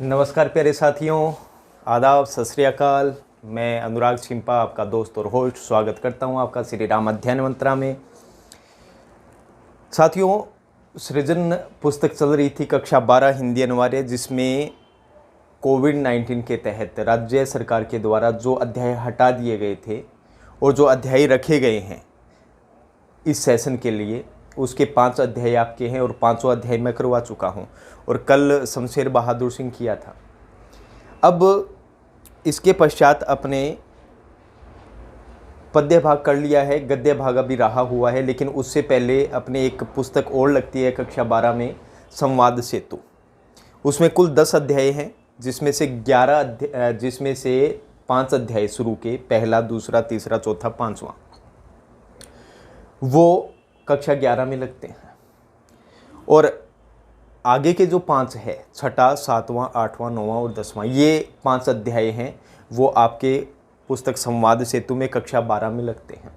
नमस्कार प्यारे साथियों, आदाब, सत श्री अकाल। मैं अनुराग छिंपा, आपका दोस्त और होस्ट, स्वागत करता हूं आपका श्री राम अध्ययन मंत्रा में। साथियों, सृजन पुस्तक चल रही थी कक्षा 12 हिंदी अनिवार्य, जिसमें कोविड-19 के तहत राज्य सरकार के द्वारा जो अध्याय हटा दिए गए थे और जो अध्याय रखे गए हैं इस सेशन के लिए, उसके 5 अध्याय आपके हैं और 5वां अध्याय मैं करवा चुका हूं और कल शमशेर बहादुर सिंह किया था। अब इसके पश्चात अपने पद्य भाग कर लिया है, गद्य भाग अभी रहा हुआ है, लेकिन उससे पहले अपने एक पुस्तक और लगती है कक्षा 12 में, संवाद सेतु। उसमें कुल 10 अध्याय हैं, जिसमें से 5 अध्याय शुरू के, पहला, दूसरा, तीसरा, चौथा, 5वां, वो कक्षा 11 में लगते हैं। और आगे के जो 5 है, छठा, 7वां, 8वां, 9वां और 10वां, ये 5 अध्याय हैं, वो आपके पुस्तक संवाद सेतु में कक्षा 12 में लगते हैं।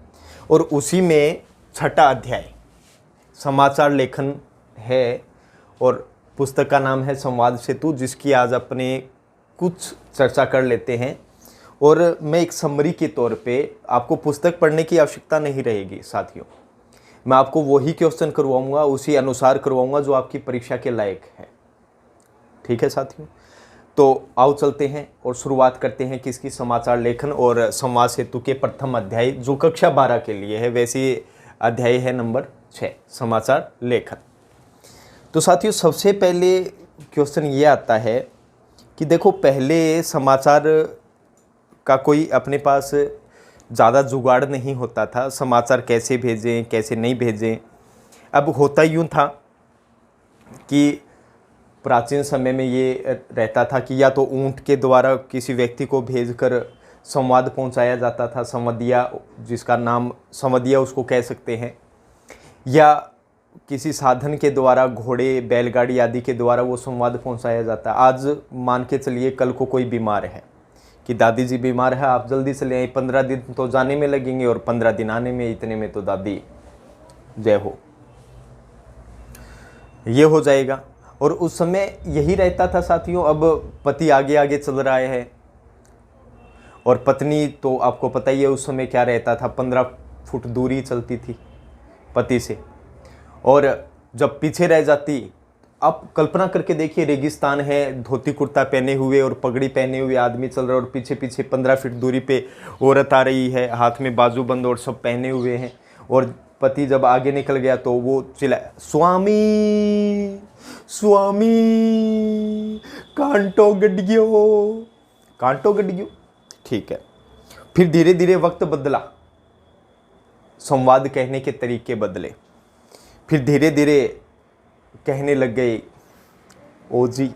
और उसी में छठा अध्याय समाचार लेखन है और पुस्तक का नाम है संवाद सेतु, जिसकी आज अपने कुछ चर्चा कर लेते हैं। और मैं एक समरी के तौर पे, आपको पुस्तक पढ़ने की आवश्यकता नहीं रहेगी साथियों, मैं आपको वही क्वेश्चन करवाऊंगा, उसी अनुसार करवाऊंगा जो आपकी परीक्षा के लायक है। ठीक है साथियों, तो आओ चलते हैं और शुरुआत करते हैं किसकी, समाचार लेखन और संवाद सेतु के प्रथम अध्याय, जो कक्षा 12 के लिए है। वैसे अध्याय है नंबर 6, समाचार लेखन। तो साथियों, सबसे पहले क्वेश्चन ये आता है कि देखो, पहले समाचार का कोई अपने पास ज़्यादा जुगाड़ नहीं होता था, समाचार कैसे भेजें कैसे नहीं भेजें। अब होता यूँ था कि प्राचीन समय में ये रहता था कि या तो ऊँट के द्वारा किसी व्यक्ति को भेजकर संवाद पहुंचाया जाता था, संवदिया, जिसका नाम संवदिया उसको कह सकते हैं, या किसी साधन के द्वारा, घोड़े, बैलगाड़ी आदि के द्वारा वो संवाद पहुंचाया जाता। आज मान के चलिए कल को कोई बीमार है कि दादी जी बीमार है, आप जल्दी से ले आए, 15 दिन तो जाने में लगेंगे और 15 दिन आने में, इतने में तो दादी जय हो, ये हो जाएगा। और उस समय यही रहता था साथियों। अब पति आगे आगे चल रहा है और पत्नी तो आपको पता ही है उस समय क्या रहता था, 15 फुट दूरी चलती थी पति से, और जब पीछे रह जाती, आप कल्पना करके देखिए, रेगिस्तान है, धोती कुर्ता पहने हुए और पगड़ी पहने हुए आदमी चल रहा है और पीछे पीछे 15 फीट दूरी पे औरत आ रही है, हाथ में बाजूबंद और सब पहने हुए हैं, और पति जब आगे निकल गया तो वो चिल्लाया, स्वामी स्वामी, कांटो गड्डियो, कांटो गड्डियो। ठीक है, फिर धीरे धीरे वक्त बदला, संवाद कहने के तरीके बदले, फिर धीरे धीरे कहने लग गए, ओ जी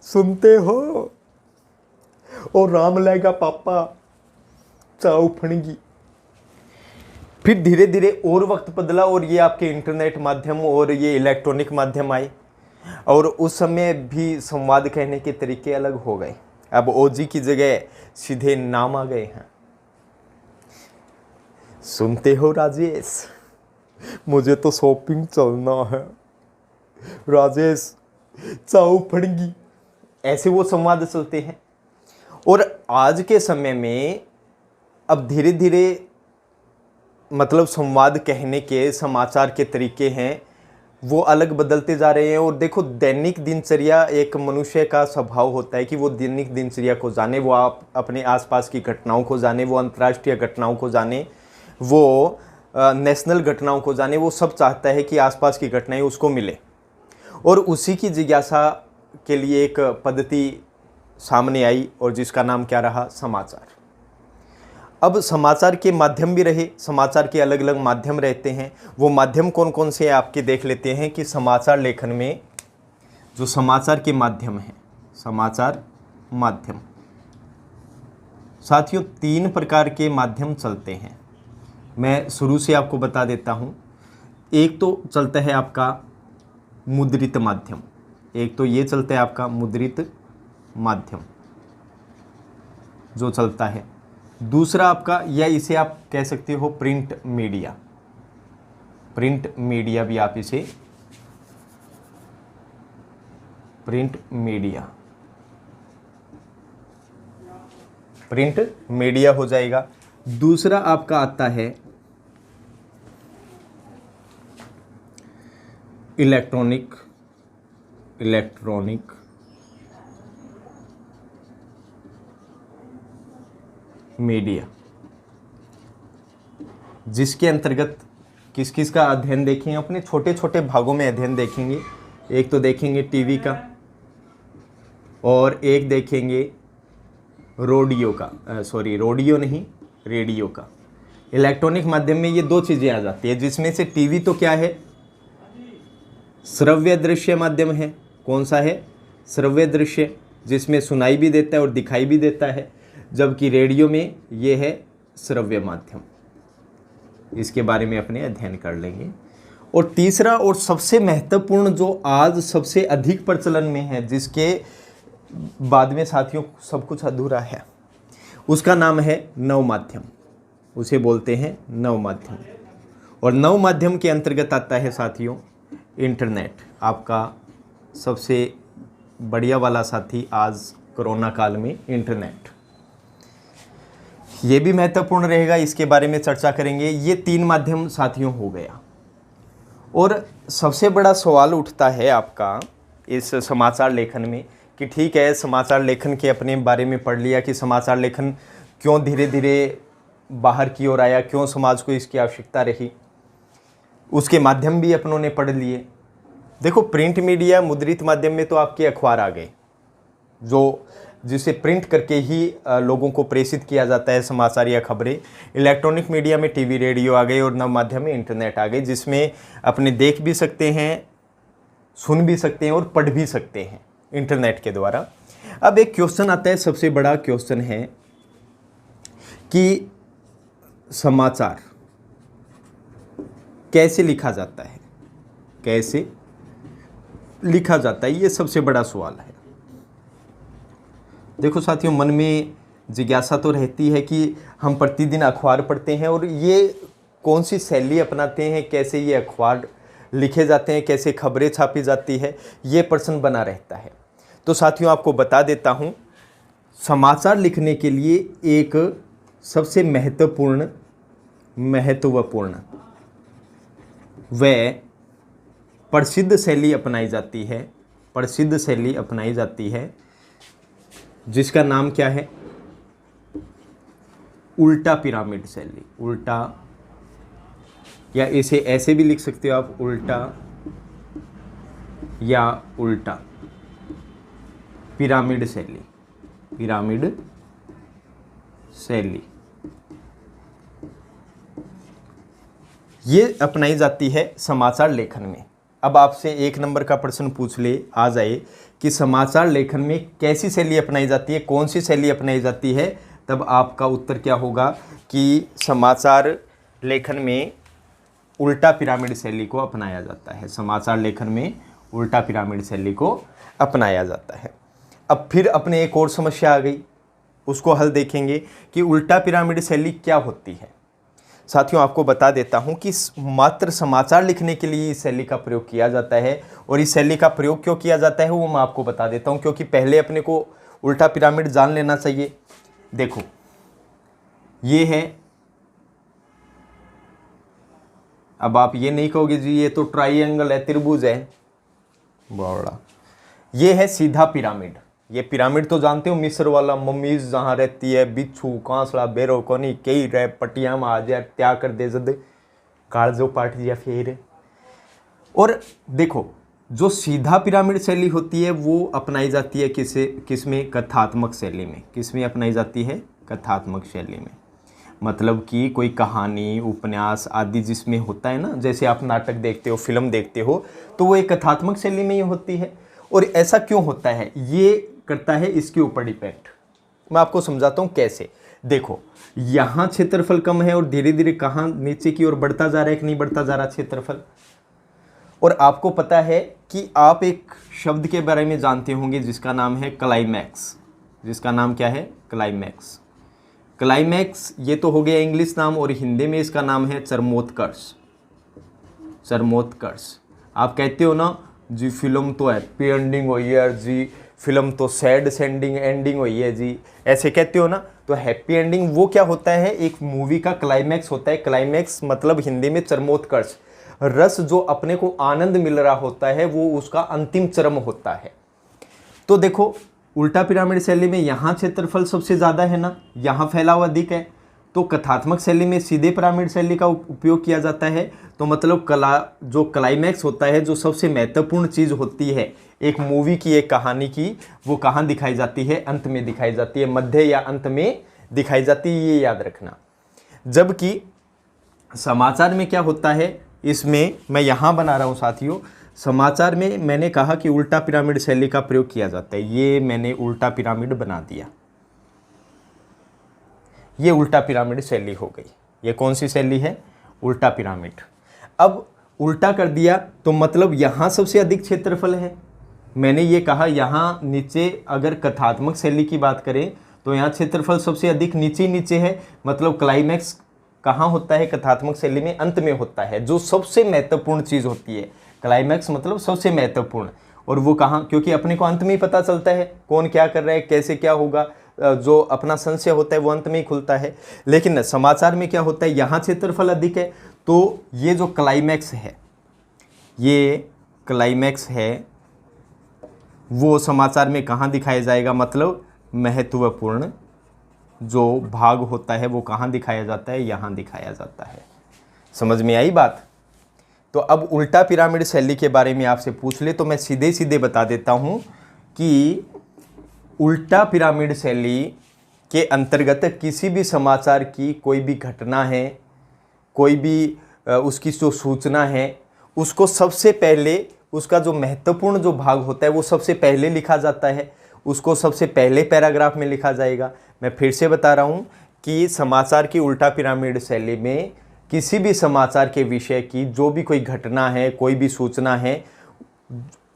सुनते हो, ओ राम लाएगा पापा, चाऊ फणगी। फिर धीरे धीरे और वक्त बदला और ये आपके इंटरनेट माध्यम और ये इलेक्ट्रॉनिक माध्यम आए, और उस समय भी संवाद कहने के तरीके अलग हो गए। अब ओ जी की जगह सीधे नाम आ गए हैं। सुनते हो राजेश, मुझे तो शॉपिंग चलना है, राजेश चाऊ फड़गी, ऐसे वो संवाद चलते हैं। और आज के समय में अब धीरे धीरे मतलब संवाद कहने के, समाचार के तरीके हैं वो अलग बदलते जा रहे हैं। और देखो, दैनिक दिनचर्या, एक मनुष्य का स्वभाव होता है कि वो दैनिक दिनचर्या को जाने, वो आप अपने आसपास की घटनाओं को जाने, वो अंतर्राष्ट्रीय घटनाओं को जाने, वो नेशनल घटनाओं को जाने, वो सब चाहता है कि आसपास की घटनाएं उसको मिले। और उसी की जिज्ञासा के लिए एक पद्धति सामने आई और जिसका नाम क्या रहा, समाचार। अब समाचार के माध्यम भी रहे, समाचार के अलग अलग माध्यम रहते हैं। वो माध्यम कौन कौन से आपके देख लेते हैं कि समाचार लेखन में जो समाचार के माध्यम हैं, समाचार माध्यम साथियों 3 प्रकार के माध्यम चलते हैं। मैं शुरू से आपको बता देता हूं। एक तो चलता है आपका मुद्रित माध्यम, एक तो ये चलता है आपका मुद्रित माध्यम जो चलता है। दूसरा आपका, या इसे आप कह सकते हो प्रिंट मीडिया, प्रिंट मीडिया भी आप इसे प्रिंट मीडिया, प्रिंट मीडिया हो जाएगा। दूसरा आपका आता है इलेक्ट्रॉनिक मीडिया, जिसके अंतर्गत किस किस का अध्ययन देखेंगे, अपने छोटे छोटे भागों में अध्ययन देखेंगे। एक तो देखेंगे टीवी का और एक देखेंगे रेडियो का। इलेक्ट्रॉनिक माध्यम में ये दो चीज़ें आ जाती है, जिसमें से टीवी तो क्या है, श्रव्य दृश्य माध्यम है। कौन सा है? श्रव्य दृश्य, जिसमें सुनाई भी देता है और दिखाई भी देता है। जबकि रेडियो में ये है श्रव्य माध्यम। इसके बारे में अपने अध्ययन कर लेंगे। और तीसरा और सबसे महत्वपूर्ण, जो आज सबसे अधिक प्रचलन में है, जिसके बाद में साथियों सब कुछ अधूरा है, उसका नाम है नव माध्यम। उसे बोलते हैं नव माध्यम। और नव माध्यम के अंतर्गत आता है साथियों इंटरनेट। आपका सबसे बढ़िया वाला साथी आज कोरोना काल में इंटरनेट, ये भी महत्वपूर्ण रहेगा, इसके बारे में चर्चा करेंगे। ये 3 माध्यम साथियों हो गया। और सबसे बड़ा सवाल उठता है आपका इस समाचार लेखन में कि ठीक है, समाचार लेखन के अपने बारे में पढ़ लिया कि समाचार लेखन क्यों धीरे धीरे बाहर की ओर आया, क्यों समाज को इसकी आवश्यकता रही, उसके माध्यम भी अपनों ने पढ़ लिए। देखो, प्रिंट मीडिया, मुद्रित माध्यम में तो आपके अखबार आ गए, जिसे प्रिंट करके ही लोगों को प्रेषित किया जाता है समाचार या खबरें। इलेक्ट्रॉनिक मीडिया में टीवी, रेडियो आ गए, और नव माध्यम में इंटरनेट आ गए, जिसमें अपने देख भी सकते हैं, सुन भी सकते हैं और पढ़ भी सकते हैं इंटरनेट के द्वारा। अब एक क्वेश्चन आता है, सबसे बड़ा क्वेश्चन है कि समाचार कैसे लिखा जाता है, कैसे लिखा जाता है, ये सबसे बड़ा सवाल है। देखो साथियों, मन में जिज्ञासा तो रहती है कि हम प्रतिदिन अखबार पढ़ते हैं और ये कौन सी शैली अपनाते हैं, कैसे ये अखबार लिखे जाते हैं, कैसे खबरें छापी जाती है, ये प्रश्न बना रहता है। तो साथियों आपको बता देता हूँ, समाचार लिखने के लिए एक सबसे महत्वपूर्ण व प्रसिद्ध शैली अपनाई जाती है, जिसका नाम क्या है? उल्टा पिरामिड शैली। उल्टा, या इसे ऐसे भी लिख सकते हो आप, उल्टा पिरामिड शैली। ये अपनाई जाती है समाचार लेखन में। अब आपसे 1 नंबर का प्रश्न पूछ ले आ जाए कि समाचार लेखन में कैसी शैली अपनाई जाती है, कौन सी शैली अपनाई जाती है, तब आपका उत्तर क्या होगा कि समाचार लेखन में उल्टा पिरामिड शैली को अपनाया जाता है। समाचार लेखन में उल्टा पिरामिड शैली को अपनाया जाता है। अब फिर अपने एक और समस्या आ गई, उसको हल देखेंगे कि उल्टा पिरामिड शैली क्या होती है। साथियों आपको बता देता हूं कि मात्र समाचार लिखने के लिए इस शैली का प्रयोग किया जाता है। और इस शैली का प्रयोग क्यों किया जाता है वो मैं आपको बता देता हूं, क्योंकि पहले अपने को उल्टा पिरामिड जान लेना चाहिए। देखो, ये है, अब आप ये नहीं कहोगे जी ये तो ट्राइंगल है, त्रिभुज है, बड़ा, ये है सीधा पिरामिड। ये पिरामिड तो जानते हो, मिस्र वाला, मम्मीज जहाँ रहती है, बिच्छू, कांसड़ा, बेरो, कोनी, कई रह पटिया में आ जाए, त्याग कर दे जद काल जो पाठ दिया फिर। और देखो, जो सीधा पिरामिड शैली होती है वो अपनाई जाती है किसमें? कथात्मक शैली में। किसमें अपनाई जाती है? कथात्मक शैली में। मतलब कि कोई कहानी, उपन्यास आदि जिसमें होता है ना, जैसे आप नाटक देखते हो, फिल्म देखते हो, तो वो एक कथात्मक शैली में ही होती है। और ऐसा क्यों होता है, ये करता है इसके ऊपर डिपेंड। मैं आपको समझाता हूँ कैसे। देखो, यहाँ क्षेत्रफल कम है और धीरे धीरे कहाँ नीचे की ओर बढ़ता जा रहा है कि नहीं बढ़ता जा रहा क्षेत्रफल। और आपको पता है कि आप एक शब्द के बारे में जानते होंगे जिसका नाम है क्लाइमैक्स। जिसका नाम क्या है? क्लाइमैक्स। क्लाइमैक्स ये तो हो गया इंग्लिश नाम, और हिंदी में इसका नाम है चरमोत्कर्ष। चरमोत्कर्ष। आप कहते हो ना जी फिल्म तो हैप्पी एंडिंग हुई है जी, फिल्म तो सैड सेंडिंग एंडिंग हुई है जी, ऐसे कहते हो ना। तो हैप्पी एंडिंग वो क्या होता है, एक मूवी का क्लाइमैक्स होता है। क्लाइमैक्स मतलब हिंदी में चरमोत्कर्ष, रस जो अपने को आनंद मिल रहा होता है वो उसका अंतिम चरम होता है। तो देखो उल्टा पिरामिड शैली में यहाँ क्षेत्रफल सबसे ज़्यादा है ना, यहाँ फैलाव अधिक है। तो कथात्मक शैली में सीधे पिरामिड शैली का उपयोग किया जाता है। तो मतलब कला जो क्लाइमैक्स होता है, जो सबसे महत्वपूर्ण चीज़ होती है एक मूवी की, एक कहानी की, वो कहाँ दिखाई जाती है, अंत में दिखाई जाती है, मध्य या अंत में दिखाई जाती है, ये याद रखना। जबकि समाचार में क्या होता है, इसमें मैं यहाँ बना रहा हूँ साथियों, समाचार में मैंने कहा कि उल्टा पिरामिड शैली का प्रयोग किया जाता है। ये मैंने उल्टा पिरामिड बना दिया, ये उल्टा पिरामिड शैली हो गई। ये कौन सी शैली है, उल्टा पिरामिड। अब उल्टा कर दिया तो मतलब यहाँ सबसे अधिक क्षेत्रफल है। मैंने ये कहा यहाँ नीचे अगर कथात्मक शैली की बात करें तो यहाँ क्षेत्रफल सबसे अधिक नीचे नीचे है। मतलब क्लाइमैक्स कहाँ होता है कथात्मक शैली में, अंत में होता है, जो सबसे महत्वपूर्ण चीज़ होती है। क्लाइमैक्स मतलब सबसे महत्वपूर्ण, और वो कहाँ, क्योंकि अपने को अंत में ही पता चलता है कौन क्या कर रहा है, कैसे क्या होगा, जो अपना संशय होता है वो अंत में ही खुलता है। लेकिन समाचार में क्या होता है, यहाँ क्षेत्रफल अधिक है, तो ये जो क्लाइमैक्स है, ये क्लाइमैक्स है वो समाचार में कहाँ दिखाया जाएगा, मतलब महत्वपूर्ण जो भाग होता है वो कहाँ दिखाया जाता है, यहाँ दिखाया जाता है। समझ में आई बात। तो अब उल्टा पिरामिड शैली के बारे में आपसे पूछ ले तो मैं सीधे सीधे बता देता हूँ कि उल्टा पिरामिड शैली के अंतर्गत किसी भी समाचार की कोई भी घटना है, कोई भी उसकी जो सूचना है, उसको सबसे पहले उसका जो महत्वपूर्ण जो भाग होता है वो सबसे पहले लिखा जाता है, उसको सबसे पहले पैराग्राफ में लिखा जाएगा। मैं फिर से बता रहा हूँ कि समाचार की उल्टा पिरामिड शैली में किसी भी समाचार के विषय की जो भी कोई घटना है, कोई भी सूचना है,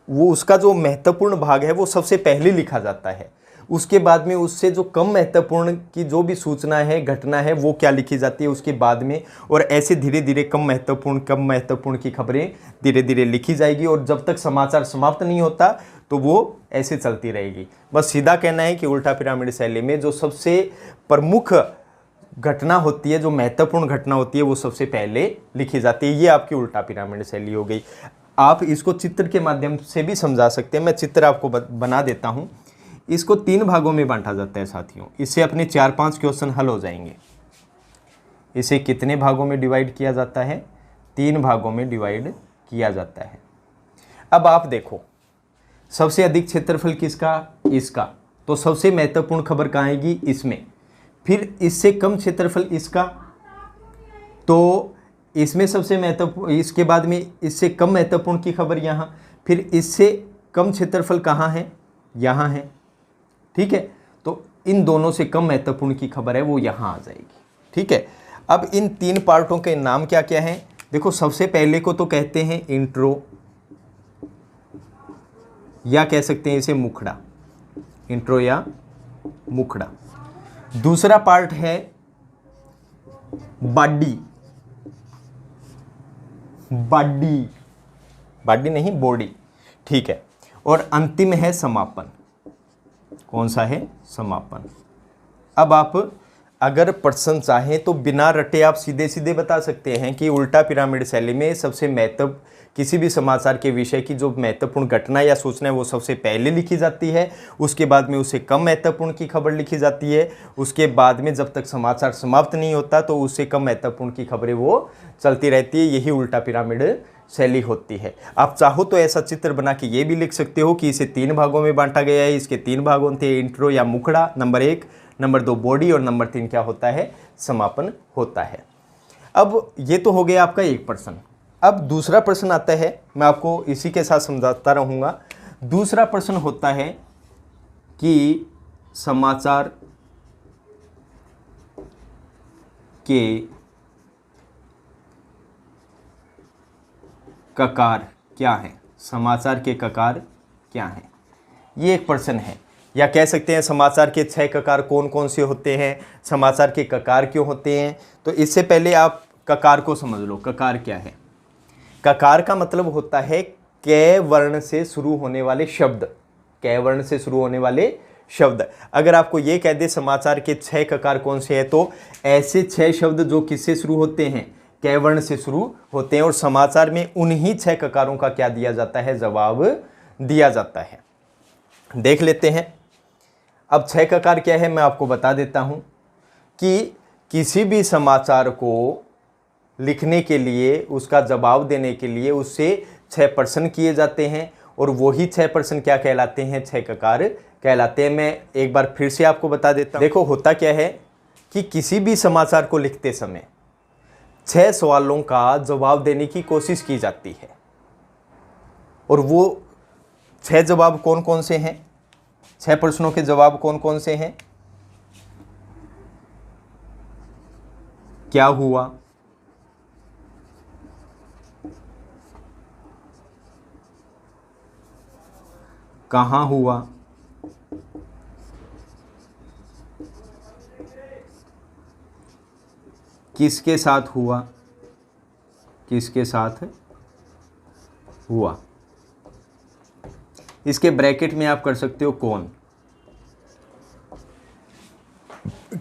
वो उसका जो महत्वपूर्ण भाग है वो सबसे पहले लिखा जाता है। उसके बाद में उससे जो कम महत्वपूर्ण की जो भी सूचना है, घटना है, वो क्या लिखी जाती है उसके बाद में, और ऐसे धीरे धीरे कम महत्वपूर्ण की खबरें धीरे धीरे लिखी जाएगी, और जब तक समाचार समाप्त नहीं होता तो वो ऐसे चलती रहेगी। बस सीधा कहना है कि उल्टा पिरामिड शैली में जो सबसे प्रमुख घटना होती है, जो महत्वपूर्ण घटना होती है, वो सबसे पहले लिखी जाती है। ये आपकी उल्टा पिरामिड शैली हो गई। आप इसको चित्र के माध्यम से भी समझा सकते हैं। मैं चित्र आपको बना देता हूँ। इसको 3 भागों में बांटा जाता है साथियों। इससे अपने 4-5 क्वेश्चन हल हो जाएंगे। इसे कितने भागों में डिवाइड किया जाता है, 3 भागों में डिवाइड किया जाता है। अब आप देखो सबसे अधिक क्षेत्रफल किसका, इसका, तो सबसे महत्वपूर्ण खबर कहाँ आएगी, इसमें। फिर इससे कम क्षेत्रफल इसका, तो इसमें सबसे महत्वपूर्ण, इसके बाद में इससे कम महत्वपूर्ण की खबर यहाँ, फिर इससे कम क्षेत्रफल कहाँ है, यहाँ है, ठीक है। तो इन दोनों से कम महत्वपूर्ण की खबर है वो यहाँ आ जाएगी, ठीक है। अब इन 3 पार्टों के नाम क्या क्या हैं, देखो सबसे पहले को तो कहते हैं इंट्रो, या कह सकते हैं इसे मुखड़ा, इंट्रो या मुखड़ा। दूसरा पार्ट है बॉडी, बॉडी नहीं बॉडी, ठीक है। और अंतिम है समापन। कौन सा है, समापन। अब आप अगर प्रश्न चाहें तो बिना रटे आप सीधे सीधे बता सकते हैं कि उल्टा पिरामिड शैली में सबसे महत्व, किसी भी समाचार के विषय की जो महत्वपूर्ण घटना या सूचना है वो सबसे पहले लिखी जाती है, उसके बाद में उससे कम महत्वपूर्ण की खबर लिखी जाती है, उसके बाद में जब तक समाचार समाप्त नहीं होता तो उससे कम महत्वपूर्ण की खबरें वो चलती रहती है। यही उल्टा पिरामिड शैली होती है। आप चाहो तो ऐसा चित्र बना के ये भी लिख सकते हो कि इसे 3 भागों में बांटा गया है। इसके 3 भागों थे, इंट्रो या मुखड़ा नंबर 1, नंबर 2 बॉडी, और नंबर 3 क्या होता है, समापन होता है। अब ये तो हो गया आपका एक प्रश्न। अब दूसरा प्रश्न आता है, मैं आपको इसी के साथ समझाता रहूँगा। दूसरा प्रश्न होता है कि समाचार के ककार क्या है, समाचार के ककार क्या हैं, ये एक प्रश्न है। या कह सकते हैं समाचार के 6 ककार कौन कौन से होते हैं, समाचार के ककार क्यों होते हैं। तो इससे पहले आप ककार को समझ लो, ककार क्या है। ककार का मतलब होता है कै वर्ण से शुरू होने वाले शब्द, कै वर्ण से शुरू होने वाले शब्द। अगर आपको ये कह दे समाचार के 6 ककार कौन से हैं, तो ऐसे 6 शब्द जो किससे शुरू होते हैं, कै वर्ण से शुरू होते हैं, और समाचार में उन्हीं 6 ककारों का क्या दिया जाता है, जवाब दिया जाता है। देख लेते हैं। अब 6 ककार क्या है मैं आपको बता देता हूं कि किसी भी समाचार को लिखने के लिए, उसका जवाब देने के लिए उससे 6 प्रश्न किए जाते हैं, और वही 6 प्रश्न क्या कहलाते हैं, 6 ककार कहलाते हैं। मैं एक बार फिर से आपको बता देता हूं। देखो होता क्या है कि किसी भी समाचार को लिखते समय 6 सवालों का जवाब देने की कोशिश की जाती है, और वो 6 जवाब कौन कौन से हैं, 6 प्रश्नों के जवाब कौन कौन से हैं। क्या हुआ, कहां हुआ, किसके साथ हुआ, किसके साथ हुआ। इसके ब्रैकेट में आप कर सकते हो कौन,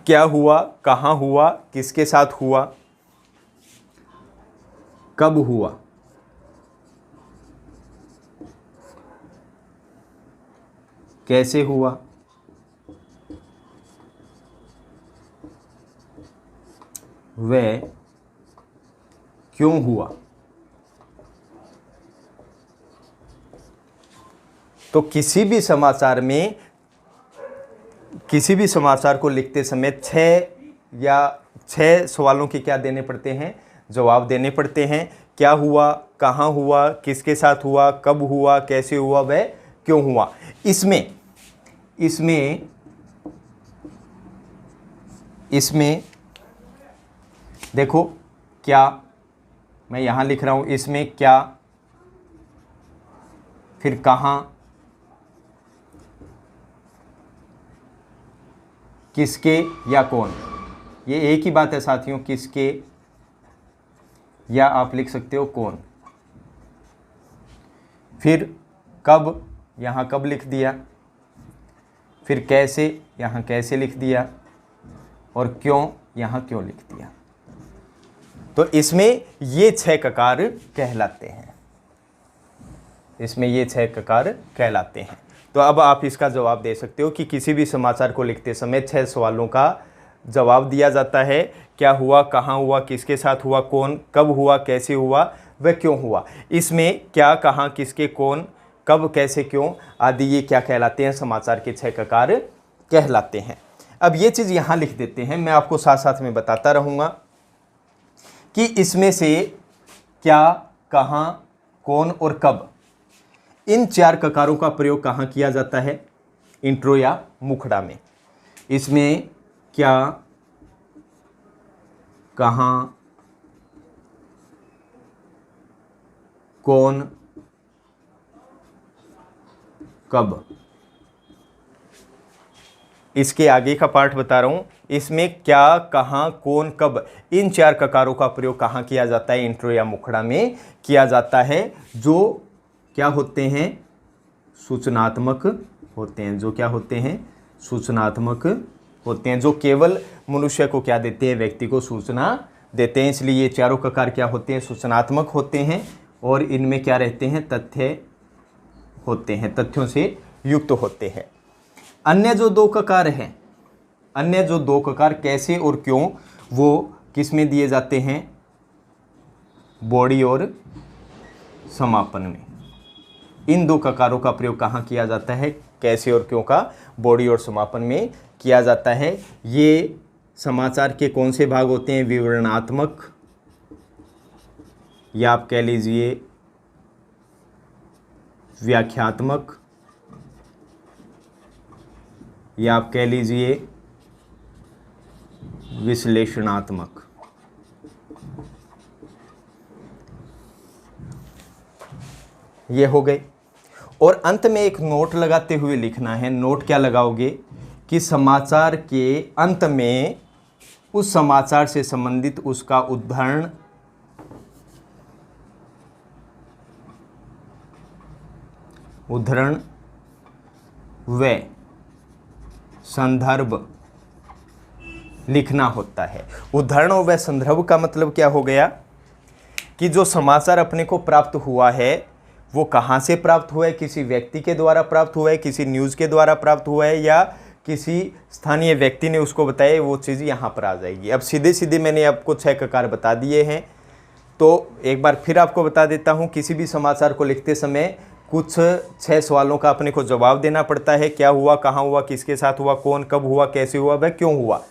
क्या हुआ, कहां हुआ, किसके साथ हुआ, कब हुआ। कैसे हुआ, वह क्यों हुआ। तो किसी भी समाचार में, किसी भी समाचार को लिखते समय 6 सवालों के क्या देने पड़ते हैं, जवाब देने पड़ते हैं। क्या हुआ, कहाँ हुआ, किसके साथ हुआ, कब हुआ, कैसे हुआ, वह क्यों हुआ। इसमें देखो क्या, मैं यहां लिख रहा हूं, इसमें क्या, फिर कहां, किसके या कौन, ये एक ही बात है साथियों, किसके, या आप लिख सकते हो कौन। फिर कब, यहां कब लिख दिया, फिर कैसे, यहां कैसे लिख दिया, और क्यों, यहां क्यों लिख दिया। तो इसमें ये 6 ककार कहलाते हैं, इसमें ये 6 ककार कहलाते हैं। तो अब आप इसका जवाब दे सकते हो कि किसी भी समाचार को लिखते समय 6 सवालों का जवाब दिया जाता है। क्या हुआ, कहाँ हुआ, किसके साथ हुआ, कौन, कब हुआ, कैसे हुआ, वह क्यों हुआ। इसमें क्या, कहाँ, किसके, कौन, कब, कैसे, क्यों आदि ये क्या कहलाते हैं, समाचार के 6 ककार कहलाते हैं। अब ये चीज़ यहाँ लिख देते हैं, मैं आपको साथ साथ में बताता रहूँगा कि इसमें से क्या, कहाँ, कौन और कब, इन 4 ककारों का प्रयोग कहाँ किया जाता है, इंट्रो या मुखड़ा में। इसमें क्या, कहाँ, कौन, कब, इसके आगे का पार्ट बता रहा हूं। इसमें क्या, कहाँ, कौन, कब, इन 4 ककारों का प्रयोग कहाँ किया जाता है, इंट्रो या मुखड़ा में किया जाता है, जो क्या होते हैं, सूचनात्मक होते हैं, जो क्या होते हैं, सूचनात्मक होते हैं, जो केवल मनुष्य को क्या देते हैं, व्यक्ति को सूचना देते हैं। इसलिए ये चारों ककार क्या होते हैं, सूचनात्मक होते हैं, और इनमें क्या रहते हैं, तथ्य होते हैं, तथ्यों से युक्त होते हैं। अन्य जो 2 ककार हैं, अन्य जो 2 ककार कैसे और क्यों, वो किस में दिए जाते हैं, बॉडी और समापन में। इन 2 ककारों का प्रयोग कहाँ किया जाता है, कैसे और क्यों का बॉडी और समापन में किया जाता है। ये समाचार के कौन से भाग होते हैं, विवरणात्मक, या आप कह लीजिए व्याख्यात्मक, या आप कह लीजिए विश्लेषणात्मक। ये हो गए। और अंत में एक नोट लगाते हुए लिखना है। नोट क्या लगाओगे कि समाचार के अंत में उस समाचार से संबंधित उसका उद्धरण उद्धरण व संदर्भ लिखना होता है। उद्धरण व संदर्भ का मतलब क्या हो गया कि जो समाचार अपने को प्राप्त हुआ है वो कहाँ से प्राप्त हुआ है, किसी व्यक्ति के द्वारा प्राप्त हुआ है, किसी न्यूज़ के द्वारा प्राप्त हुआ है, या किसी स्थानीय व्यक्ति ने उसको बताया, वो चीज़ यहाँ पर आ जाएगी। अब सीधे सीधे मैंने आपको 6 ककार बता दिए हैं, तो एक बार फिर आपको बता देता हूँ। किसी भी समाचार को लिखते समय कुछ 6 सवालों का अपने को जवाब देना पड़ता है। क्या हुआ, कहाँ हुआ, किसके साथ हुआ, कौन कब हुआ, कैसे हुआ, वह क्यों हुआ।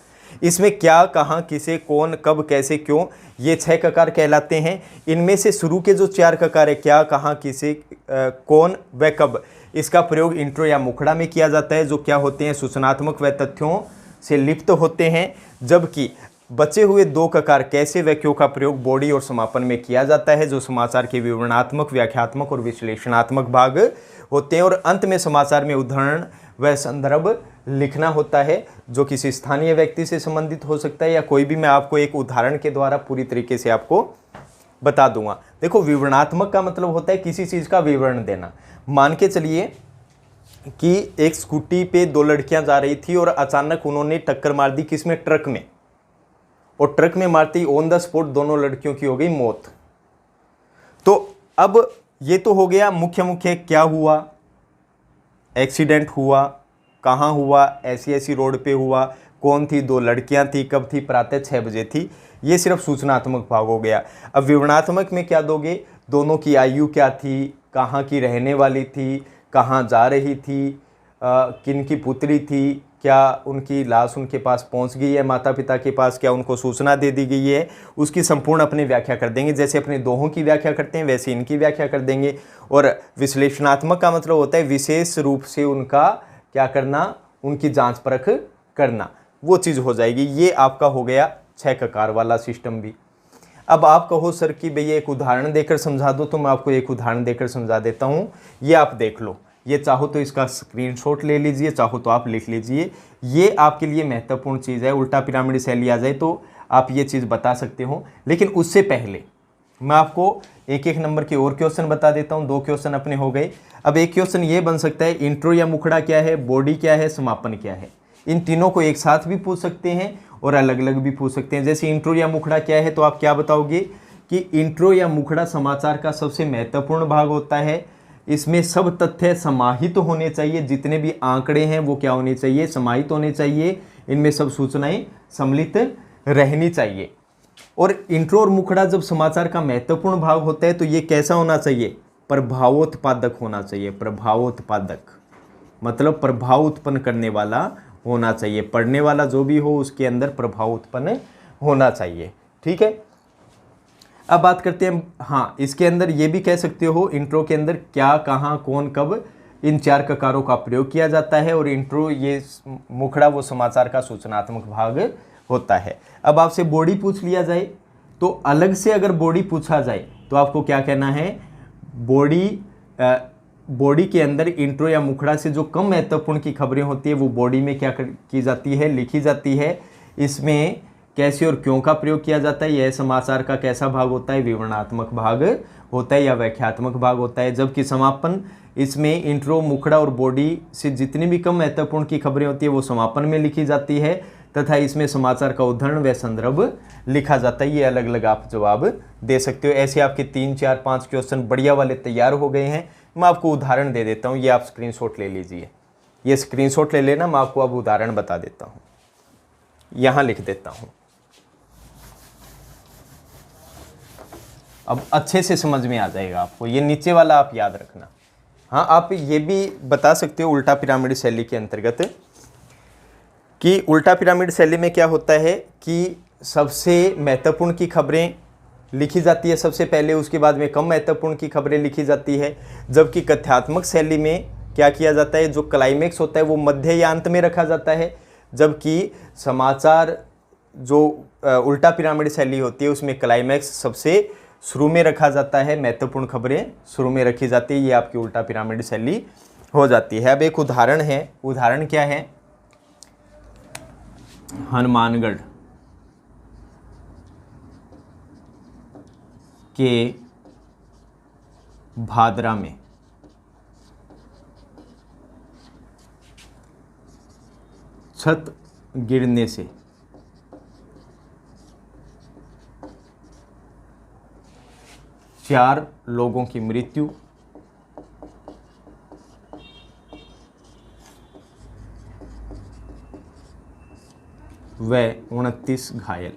इसमें क्या, कहाँ, किसे, कौन, कब, कैसे, क्यों, ये 6 ककार कहलाते हैं। इनमें से शुरू के जो 4 ककार है, क्या, कहाँ, किसे, कौन व कब, इसका प्रयोग इंट्रो या मुखड़ा में किया जाता है, जो क्या होते हैं, सूचनात्मक व तथ्यों से लिप्त होते हैं। जबकि बचे हुए 2 ककार कैसे व क्यों का प्रयोग बॉडी और समापन में किया जाता है, जो समाचार के विवरणात्मक, व्याख्यात्मक और विश्लेषणात्मक भाग होते हैं। और अंत में समाचार में उदाहरण व संदर्भ लिखना होता है, जो किसी स्थानीय व्यक्ति से संबंधित हो सकता है या कोई भी। मैं आपको एक उदाहरण के द्वारा पूरी तरीके से आपको बता दूंगा। देखो, विवरणात्मक का मतलब होता है किसी चीज़ का विवरण देना। मान के चलिए कि एक स्कूटी पे 2 लड़कियां जा रही थी और अचानक उन्होंने टक्कर मार दी, किसमें, ट्रक में, और ट्रक में मारते ही ऑन द स्पॉट दोनों लड़कियों की हो गई मौत। तो अब ये तो हो गया मुख्य मुख्य, क्या हुआ, एक्सीडेंट हुआ, कहाँ हुआ, ऐसी ऐसी रोड पे हुआ, कौन थी, 2 लड़कियां थी, कब थी, प्रातः 6 बजे थी। ये सिर्फ सूचनात्मक भाग हो गया। अब विवरणात्मक में क्या दोगे, दोनों की आयु क्या थी, कहाँ की रहने वाली थी, कहाँ जा रही थी, किन की पुत्री थी, क्या उनकी लाश उनके पास पहुंच गई है माता पिता के पास, क्या उनको सूचना दे दी गई है, उसकी संपूर्ण अपनी व्याख्या कर देंगे। जैसे अपने दोहों की व्याख्या करते हैं वैसे इनकी व्याख्या कर देंगे। और विश्लेषणात्मक का मतलब होता है विशेष रूप से उनका क्या करना, उनकी जांच परख करना, वो चीज़ हो जाएगी। ये आपका हो गया 6 ककार वाला सिस्टम भी। अब आप कहो सर कि भैया एक उदाहरण देकर समझा दो, तो मैं आपको एक उदाहरण देकर समझा देता हूँ। ये आप देख लो, ये चाहो तो इसका स्क्रीनशॉट ले लीजिए, चाहो तो आप लिख लीजिए। ये आपके लिए महत्वपूर्ण चीज़ है। उल्टा पिरामिड शैली आ जाए तो आप ये चीज़ बता सकते हो, लेकिन उससे पहले मैं आपको एक एक नंबर के और क्वेश्चन बता देता हूँ। 2 क्वेश्चन अपने हो गए। अब एक क्वेश्चन ये बन सकता है, इंट्रो या मुखड़ा क्या है, बॉडी क्या है, समापन क्या है। इन तीनों को एक साथ भी पूछ सकते हैं और अलग अलग भी पूछ सकते हैं। जैसे इंट्रो या मुखड़ा क्या है, तो आप क्या बताओगे कि इंट्रो या मुखड़ा समाचार का सबसे महत्वपूर्ण भाग होता है। इसमें सब तथ्य समाहित होने चाहिए, जितने भी आंकड़े हैं वो क्या होने चाहिए, समाहित होने चाहिए। इनमें सब सूचनाएं सम्मिलित रहनी चाहिए। और इंट्रो और मुखड़ा जब समाचार का महत्वपूर्ण भाग होता है तो ये कैसा होना चाहिए, प्रभावोत्पादक होना चाहिए। प्रभावोत्पादक मतलब प्रभाव उत्पन्न करने वाला होना चाहिए। पढ़ने वाला जो भी हो उसके अंदर प्रभाव उत्पन्न होना चाहिए। ठीक है, अब बात करते हैं, हाँ, इसके अंदर ये भी कह सकते हो इंट्रो के अंदर क्या, कहाँ, कौन, कब, इन 4 ककारों का प्रयोग किया जाता है। और इंट्रो, ये मुखड़ा वो समाचार का सूचनात्मक भाग होता है। अब आपसे बॉडी पूछ लिया जाए तो अलग से अगर बॉडी पूछा जाए तो आपको क्या कहना है, बॉडी के अंदर इंट्रो या मुखड़ा से जो कम महत्वपूर्ण की खबरें होती है वो बॉडी में क्या की जाती है, लिखी जाती है। इसमें कैसे और क्यों का प्रयोग किया जाता है, यह समाचार का कैसा भाग होता है, विवरणात्मक भाग होता है या व्याख्यात्मक भाग होता है। जबकि समापन, इसमें इंट्रो, मुखड़ा और बॉडी से जितनी भी कम महत्वपूर्ण की खबरें होती है वो समापन में लिखी जाती है, तथा इसमें समाचार का उद्धरण व संदर्भ लिखा जाता है। ये अलग अलग आप जवाब दे सकते हो। ऐसे आपके 3, 4, 5 क्वेश्चन बढ़िया वाले तैयार हो गए हैं। मैं आपको उदाहरण दे देता हूँ, ये आप स्क्रीनशॉट ले लीजिए। ये स्क्रीनशॉट ले लेना, मैं आपको अब उदाहरण बता देता हूँ, यहाँ लिख देता हूँ। अब अच्छे से समझ में आ जाएगा आपको। ये नीचे वाला आप याद रखना। हाँ, आप ये भी बता सकते हो उल्टा पिरामिड शैली के अंतर्गत कि उल्टा पिरामिड शैली में क्या होता है कि सबसे महत्वपूर्ण की खबरें लिखी जाती है सबसे पहले, उसके बाद में कम महत्वपूर्ण की खबरें लिखी जाती है। जबकि कथ्यात्मक शैली में क्या किया जाता है, जो क्लाइमेक्स होता है वो मध्य या अंत में रखा जाता है। जबकि समाचार जो उल्टा पिरामिड शैली होती है उसमें क्लाइमेक्स सबसे शुरू में रखा जाता है, महत्वपूर्ण खबरें शुरू में रखी जाती है। ये आपकी उल्टा पिरामिड शैली हो जाती है। अब एक उदाहरण है, उदाहरण क्या है, हनुमानगढ़ के भादरा में छत गिरने से चार लोगों की मृत्यु, व 29 घायल।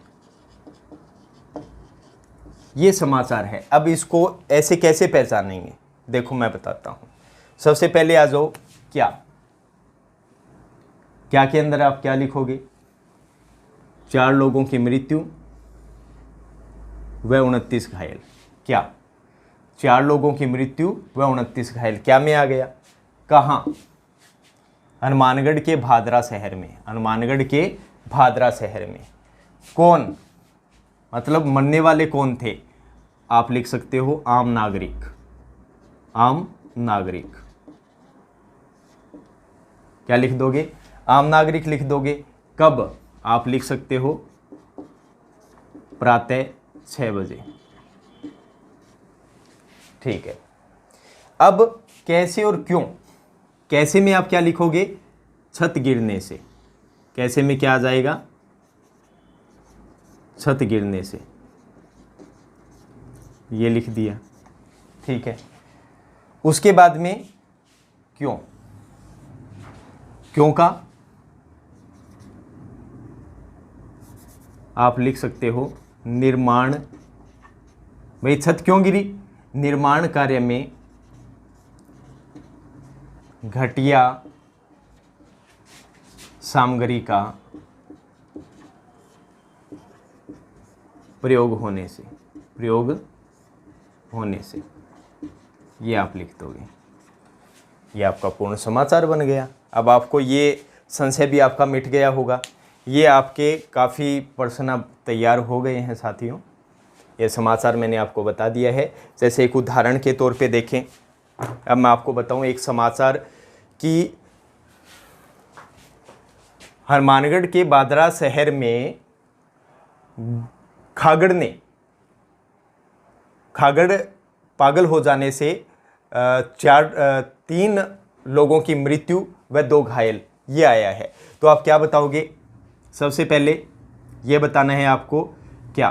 ये समाचार है। अब इसको ऐसे कैसे पहचानेंगे, देखो मैं बताता हूं। सबसे पहले आ जाओ क्या के अंदर आप क्या लिखोगे, चार लोगों की मृत्यु व 29 घायल। क्या, चार लोगों की मृत्यु व 29 घायल क्या में आ गया, कहाँ, हनुमानगढ़ के भादरा शहर में। हनुमानगढ़ के भादरा शहर में। कौन, मतलब मरने वाले कौन थे, आप लिख सकते हो आम नागरिक। आम नागरिक क्या लिख दोगे, आम नागरिक लिख दोगे। कब, आप लिख सकते हो प्रातः 6 बजे। ठीक है। अब कैसे और क्यों, कैसे में आप क्या लिखोगे, छत गिरने से। कैसे में क्या आ जाएगा, छत गिरने से, ये लिख दिया। ठीक है। उसके बाद में क्यों, क्यों का आप लिख सकते हो निर्माण। भाई छत क्यों गिरी, निर्माण कार्य में घटिया सामग्री का प्रयोग होने से, प्रयोग होने से, ये आप लिख दोगे। ये आपका पूर्ण समाचार बन गया। अब आपको ये संशय भी आपका मिट गया होगा। ये आपके काफ़ी प्रश्न अब तैयार हो गए हैं साथियों। ये समाचार मैंने आपको बता दिया है। जैसे एक उदाहरण के तौर पे देखें, अब मैं आपको बताऊं एक समाचार कि हनुमानगढ़ के भादरा शहर में खागड़ पागल हो जाने से 3 लोगों की मृत्यु व 2 घायल, ये आया है। तो आप क्या बताओगे, सबसे पहले ये बताना है आपको क्या,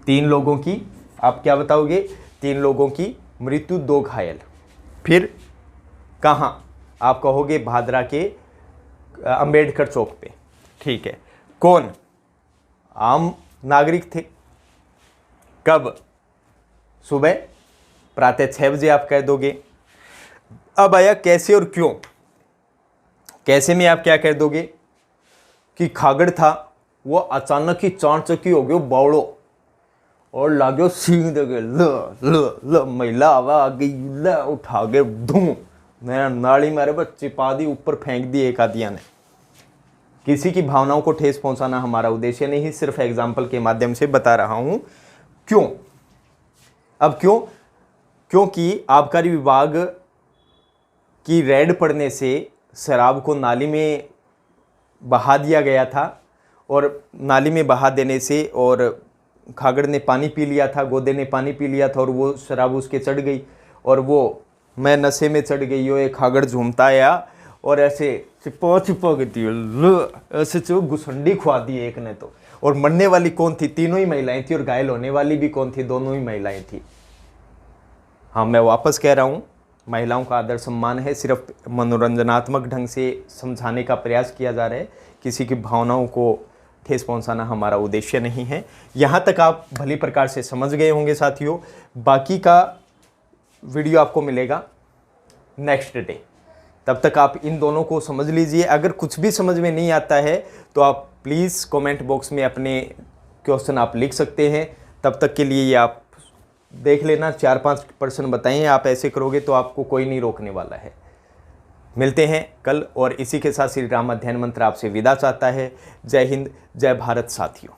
3 लोगों की, आप क्या बताओगे, 3 लोगों की मृत्यु 2 घायल। फिर कहाँ, आप कहोगे भादरा के अंबेडकर चौक पे। ठीक है। कौन, आम नागरिक थे। कब, सुबह प्रातः 6 बजे आप कह दोगे। अब आया कैसे और क्यों। कैसे में आप क्या कह दोगे कि खागड़ था, वो अचानक ही चाणचक्की हो गयो बावड़ो और लागो सींग दे गए, ल महिला आवा आ गई, ल उठा के धूम मेरा नाली मारे बस चिपा दी, ऊपर फेंक दी एक आदिया ने। किसी की भावनाओं को ठेस पहुंचाना हमारा उद्देश्य नहीं, सिर्फ एग्जाम्पल के माध्यम से बता रहा हूं। क्यों, अब क्यों, क्योंकि आबकारी विभाग की रेड पड़ने से शराब को नाली में बहा दिया गया था, और नाली में बहा देने से और खागड़ ने पानी पी लिया था, गोदे ने पानी पी लिया था, और वो शराब उसके चढ़ गई, और वो मैं नशे में चढ़ गई हो, एक खागड़ झूमता आया और ऐसे चिपा के दिए, ऐसे जो घुसंडी खुआ दी एक ने तो। और मरने वाली कौन थी, तीनों ही महिलाएं थी, और घायल होने वाली भी कौन थी, दोनों ही महिलाएं थी। हाँ, मैं वापस कह रहा हूँ, महिलाओं का आदर सम्मान है, सिर्फ मनोरंजनात्मक ढंग से समझाने का प्रयास किया जा रहा है, किसी की भावनाओं को ठेस पहुंचाना हमारा उद्देश्य नहीं है। यहाँ तक आप भली प्रकार से समझ गए होंगे साथियों। बाकी का वीडियो आपको मिलेगा नेक्स्ट डे, तब तक आप इन दोनों को समझ लीजिए। अगर कुछ भी समझ में नहीं आता है तो आप प्लीज़ कमेंट बॉक्स में अपने क्वेश्चन आप लिख सकते हैं। तब तक के लिए ये आप देख लेना, 4-5 प्रश्न बताइए। आप ऐसे करोगे तो आपको कोई नहीं रोकने वाला है। मिलते हैं कल, और इसी के साथ श्री राम अध्ययन मंत्र आपसे विदा चाहता है। जय हिंद, जय भारत साथियों।